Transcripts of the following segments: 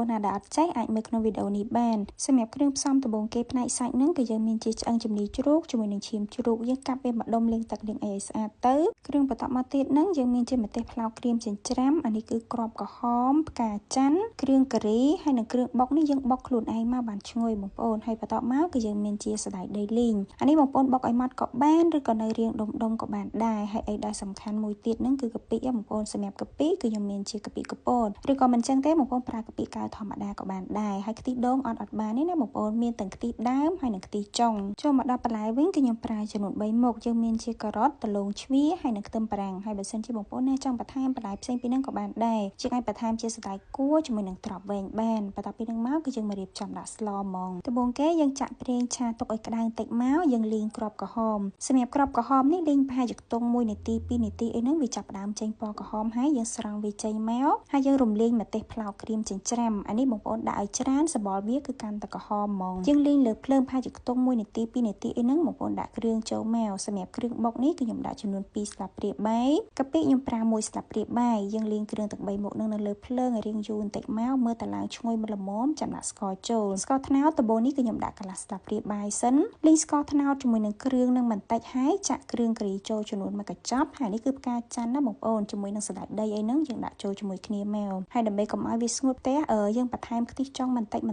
นอาดาใจអាចមើលក្នុងវីដេអូនេះបានសម្រាប់គ្រឿងផ្សំដំបូងគេផ្នែកសាច់ហ្នឹងគឺយើងមានជាឆ្អឹងជំនីជ្រូកជាមួយនឹងឈាមជ្រូកយើងកាប់វាម្ដុំលាងទឹកលាងអីឲ្យស្អាតទៅគ្រឿងបន្ទាប់មកទៀតហ្នឹងយើងមានជាម្ទេសផ្លោកក្រៀមចិញ្ច្រាំអានេះគឺគ្រាប់ក្រហមផ្កាច័ន្ទគ្រឿងការីហើយនិងគ្រឿងបុកនេះយើងបុកខ្លួនឯងមកបានឈ្ងុយបងប្អូនហើយបន្ទាប់មកគឺយើងមានជាសណ្តែកដីលីងអានេះបងប្អូនបុកឲ្យម៉ត់ក៏បានឬក៏នៅរាងដុំក៏បានដែរហើយអីដែលសំខាន់មួយទៀតហ្នឹងគឺកាពិបងប្អូនសម្រាប់កាពិគឺខ្ញុំមានជាកាពិកពតឬក៏មិនចឹងទេបងប្អូនប្រើកាពិកៅធម្មតាក៏បានដែរហើយខ្ទិះដូងអត់បានទេណាបងប្អូនមានទាំងខ្ទិះដើមហើយនិងខ្ទិះចុងចូលមកដល់បន្លែវិញគឺខ្ញុំប្រើចំនួន3មុខយើងមានជាការ៉ុតដលងជ្វាហើយនិងខ្ទឹមបារាំងហើយបើសិនជាបងប្អូនណាចង់បន្ថែមបន្លែផ្សេងពីហ្នឹងក៏បានដែរជាអាចបន្ថែមជាសណ្តែកគួរជាមួយនឹងត្រប់វែងបានបន្ទាប់ពីហ្នឹងមកគឺយើងមករៀបចំដាក់ស្លហ្មងដំបូងគេយើងចាក់ប្រេងឆាទុកឲ្យក្តៅបន្តិចមកយើងលីងគ្រាប់ក្រហមសម្រាប់គ្រាប់ក្រហមនេះលីងប្រហែលជាខ្ទង់1នាទី2នាទីអីហ្នឹងវាចាប់ផ្ដើមចេញពណ៌ក្រហមហើយយើងស្រង់វាចេញមកហើយយើងរំលីងម្ទេសផ្លោកក្រៀមចិញ្ច្រាំអានេះបងប្អូនដាក់ឲ្យច្រើនសបល់វាគឺកាន់តែក្រហមហ្មងយើងលីងលើភ្លើងប្រហែលជាខ្ទង់1នាទី2នាទីអីហ្នឹងបងប្អូនដាក់គ្រឿងចូលមកសម្រាប់គ្រឿងបុកនេះគឺខ្ញុំដាក់ចំនួន2ស្លាបព្រាបាយកាពិខ្ញុំប្រើ1ស្លាបព្រាបាយយើងលីងគ្រឿងទាំង3មុខហ្នឹងនៅលើភ្លើងឲ្យរាងយូរបន្តិចមកមើលតឡើងឈ្ងុយមកល្មមចាំដាក់ស្ករចូលស្ករត្នោតដំបូងនេះគឺខ្ញុំដាក់កន្លះស្លាបព្រាបាយសិនលីងស្ករត្នោតជាមួយនឹងគ្រឿងនឹងបន្តិចហើយចាក់គ្រឿងការីចូលចំនួន1កញ្ចប់ហើយនេះគឺផ្កាច័ន្ទណាបងប្អូនជាមួយនឹងសណ្តែកដីអីហ្នឹងយើងដាក់ចូលជាមួយគ្នាមកហើយដើម្បីកុំឲ្យវាស្ងួតទេយើងបន្ថែមខ្ទិះចុងបន្តិចប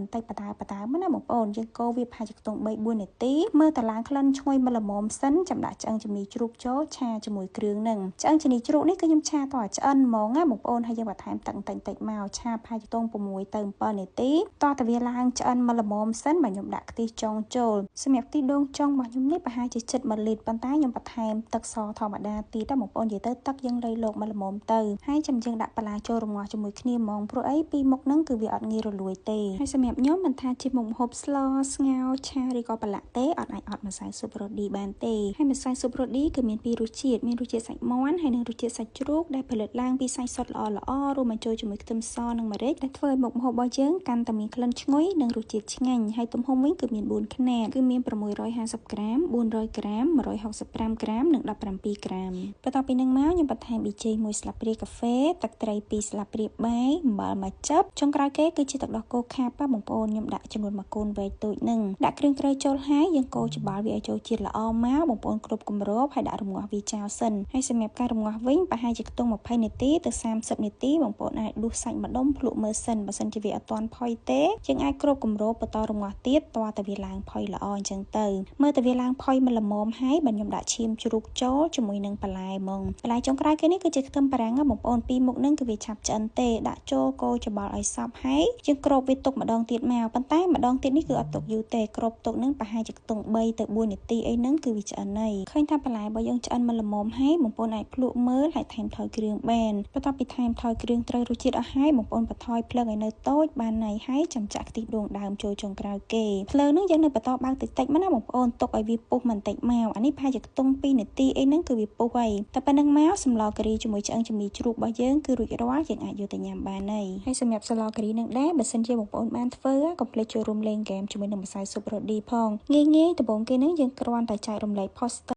តាណាបងប្អូនយើងកូរវាប្រហែលជាខ្ទង់3-4នាទីមើលតឡើងក្លិនឈ្ងុយមកល្មមសិនចាំដាក់ឆ្អឹងជំនីជ្រូកចូលឆាជាមួយគ្រឿងហ្នឹងឆ្អឹងជំនីជ្រូកនេះគឺខ្ញុំឆាតឲ្យឆ្អិនហ្មងណាបងប្អូនហើយយើងបន្ថែមទឹកបន្តិចមកឆាប្រហែលជាខ្ទង់6ទៅ7នាទីតោះតែវាឡើងឆ្អិនមកល្មមសិនបាទខ្ញុំដាក់ខ្ទិះចុងចូលសម្រាប់ខ្ទិះដូងចុងរបស់ខ្ញុំនេះប្រហែលជា7 លីត្រប៉ុន្តែខ្ញុំបន្ថែមទឹកសធម្មតាទៀតតែបងប្អូននិយាយទៅទឹកយើងលៃលោកមកល្មមទៅហើយចាំយើងដាក់បន្លែចូលរងាស់ជាមួយគ្នាហ្មងព្រោះអីពីរមុខហ្នឹងគឺវាអត់ងាយរលួយទេហើយសម្រាប់ខ្ញុំមិនថាជាមុខម្ហូបស្លស្ងោរឆាឬក៏ប្រឡាក់ទេអត់អាចអត់ម្សៅស៊ុបរ៉ូឌីបានទេហើយម្សៅស៊ុបរ៉ូឌីគឺមានពីររសជាតិមានរសជាតិសាច់មាន់ហើយនិងរសជាតិសាច់ជ្រូកដែលផលិតឡើងពីសាច់សុទ្ធល្អរួមបញ្ចូលជាមួយខ្ទឹមសនិងម្រេចដែលធ្វើឲ្យមុខម្ហូបរបស់យើងកាន់តែមានក្លិនឈ្ងុយនិងរសជាតិឆ្ងាញ់ហើយទំហំវិញគឺមាន4ខ្នាតគឺមាន650ក្រាម400ក្រាម165ក្រាមនិង17ក្រាមបន្ទាប់ពីនឹងមកខ្ញុំបន្ថែមប៊ីចេង1ស្លាបព្រាកាហ្វេទឹកត្រី2ស្លាបព្រាបាយអំបិលមួយចឹបចុងក្រោយគេគឺជាទឹកដោះគោខាប់បងប្អូនខ្ញុំដាក់ចំនួន1កូនវែកតូចនឹងដាក់គ្រឿងត្រីចូលហើយយើងកូរច្បល់វាឲ្យចូលជាតិល្អមកបងប្អូនគ្រប់គម្របហើយដាក់រងាស់វាចោលសិនហើយសម្រាប់ការរងាស់វិញប្រហែលជាខ្ទង់20នាទីទៅ30នាទីបងប្អូនអាចដួសសាច់ម្ដុំភ្លក់មើលសិនបើសិនជាវាអត់ទាន់ផុយទេយើងអាចគ្រប់គម្របបន្តរងាស់ទៀតតើតែវាឡើងផុយល្អអញ្ចឹងទៅមើលតែវាឡើងផុយមកល្មមហើយបាទខ្ញុំដាក់ឈាមជ្រូកចូលជាមួយនឹងបន្លែហ្មងបន្លែចុងក្រោយគេនេះគឺជាខ្ទឹមបារាំងបងប្អូនពីរមុខហ្នឹងគឺវាឆាប់ឆ្អិនទេដាក់ចូលកូរច្បល់ឲ្យសព្វហើយយើងគ្របវាទុកម្ដងទៀតមកប៉ុន្តែម្ដងទៀតនេះគឺអត់ទុកយូរទេគ្របទុកនឹងប្រហែលជាខ្ទង់3ទៅ4នាទីអីហ្នឹងគឺវាឆ្អិនហើយឃើញថាបន្លែរបស់យើងឆ្អិនមកល្មមហើយបងប្អូនអាចភ្លក់មើលហើយថែមថយគ្រឿងបានបន្ទាប់ពីថែមថយគ្រឿងត្រូវរសជាតិអស់ហើយបងប្អូនបន្ថយភ្លើងឲ្យនៅតូចបានហើយចាំចាក់ខ្ទិះដូងដើមចូលចុងក្រោយគេភ្លើងហ្នឹងយើងនៅបន្តបើកតិចៗមកណាបងប្អូនទុកឲ្យវាពុះបន្តិចមកអានេះប្រហែលជាខ្ទង់2នាទីអីហ្នឹងគឺវាពុះហើយតែប៉ុណ្្នឹងមកសម្លការីជាមួយឆ្អឹងជំនីជ្រូករបស់យើងគឺរួចរាល់យើងអាចយកទៅញ៉ាំបានហើយសម្រាប់សម្លការីនឹងដែរបើសិនជាបងប្អូនបានធ្វើកុំភ្លេចចូលរួមលេងហ្គេមជាមួយនឹងម្សៅស៊ុបរ៉ូឌីផងងាយដំបូងគេហ្នឹងយើងគ្រាន់តែចែករំលែក post